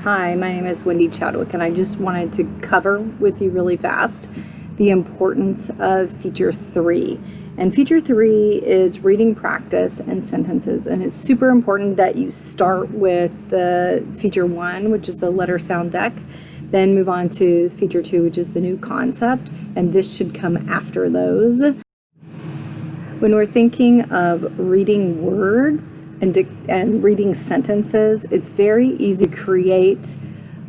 Hi, my name is Wendy Chadwick, and I just wanted to cover with you really fast the importance of feature 3. And feature 3 is reading practice and sentences, and it's super important that you start with the feature 1, which is the letter sound deck, then move on to feature 2, which is the new concept, and this should come after those. When we're thinking of reading words and reading sentences, it's very easy to create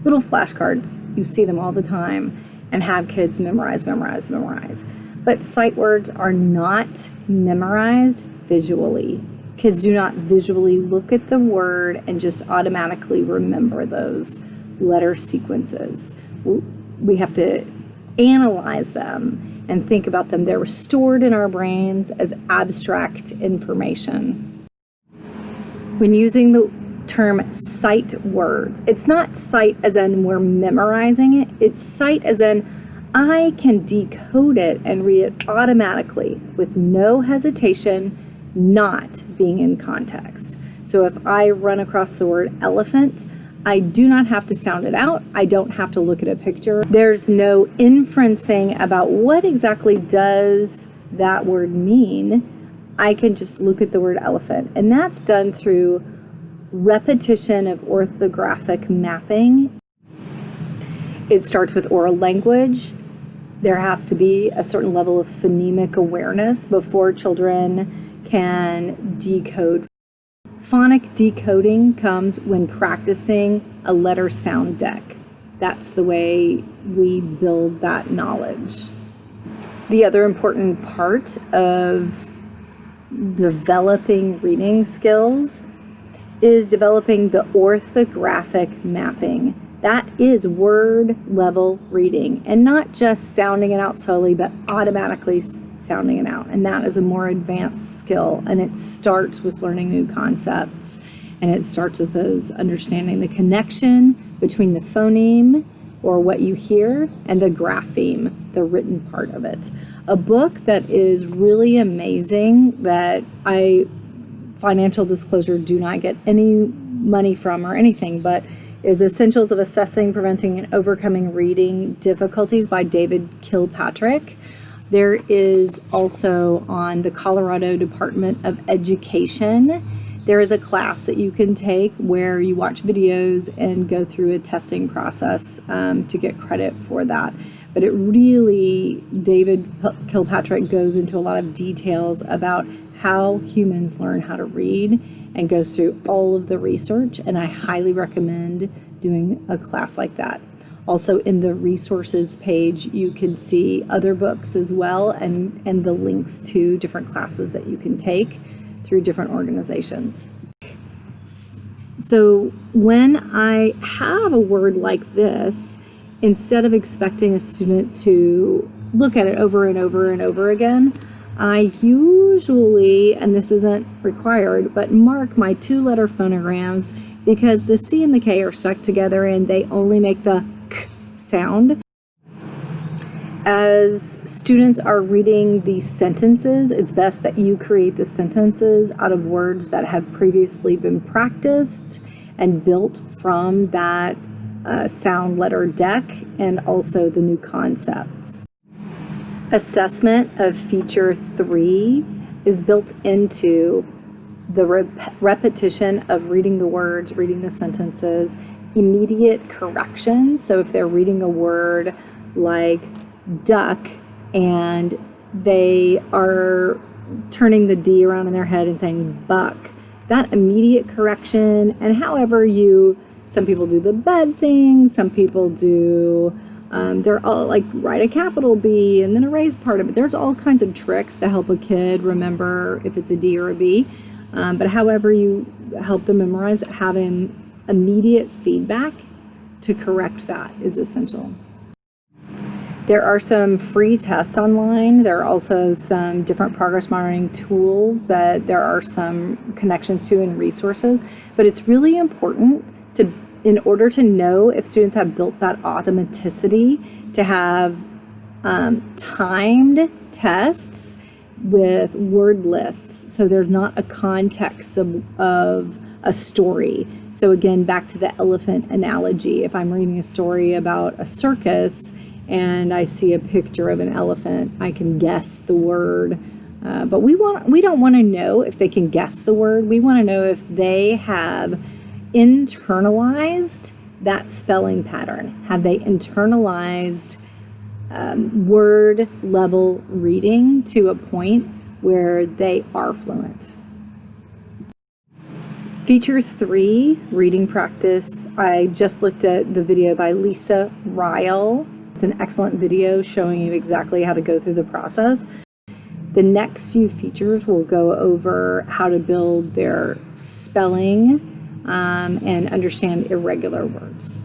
little flashcards. You see them all the time and have kids memorize. But sight words are not memorized visually. Kids do not visually look at the word and just automatically remember those letter sequences. We have to analyze them and think about them. They're stored in our brains as abstract information. When using the term sight words, it's not sight as in we're memorizing it, it's sight as in I can decode it and read it automatically with no hesitation, not being in context. So if I run across the word elephant, I do not have to sound it out. I don't have to look at a picture. There's no inferencing about what exactly does that word mean. I can just look at the word elephant. And that's done through repetition of orthographic mapping. It starts with oral language. There has to be a certain level of phonemic awareness before children can decode. Phonic decoding comes when practicing a letter sound deck. That's the way we build that knowledge. The other important part of developing reading skills is developing the orthographic mapping. That is word level reading, and not just sounding it out slowly, but automatically sounding it out. And that is a more advanced skill, and it starts with learning new concepts, and it starts with those understanding the connection between the phoneme or what you hear and the grapheme, the written part of it. A book that is really amazing that I, financial disclosure, do not get any money from or anything, but is Essentials of Assessing, Preventing, and Overcoming Reading Difficulties by David Kilpatrick. There is also on the Colorado Department of Education, there is a class that you can take where you watch videos and go through a testing process to get credit for that. But it really, David Kilpatrick goes into a lot of details about how humans learn how to read and goes through all of the research, and I highly recommend doing a class like that. Also, in the resources page, you can see other books as well, and the links to different classes that you can take through different organizations. So when I have a word like this, instead of expecting a student to look at it over and over and over again, I usually, and this isn't required, but mark my 2-letter phonograms because the C and the K are stuck together and they only make the K sound. As students are reading these sentences, it's best that you create the sentences out of words that have previously been practiced and built from that sound letter deck and also the new concepts. Assessment of feature 3 is built into the repetition of reading the words, reading the sentences, immediate corrections. So if they're reading a word like duck and they are turning the D around in their head and saying buck, that immediate correction, and however some people do the bed thing, some people do they're all like write a capital B and then erase part of it. There's all kinds of tricks to help a kid remember if it's a D or a B. But however you help them memorize, having immediate feedback to correct that is essential. There are some free tests online. There are also some different progress monitoring tools that there are some connections to and resources. But it's really important in order to know if students have built that automaticity, to have timed tests with word lists, so there's not a context of a story. So again, back to the elephant analogy. If I'm reading a story about a circus and I see a picture of an elephant, I can guess the word. But we don't want to know if they can guess the word. We want to know if they have internalized that spelling pattern. Have they internalized word level reading to a point where they are fluent? Feature 3, reading practice. I just looked at the video by Lisa Ryle. It's an excellent video showing you exactly how to go through the process. The next few features will go over how to build their spelling and understand irregular words.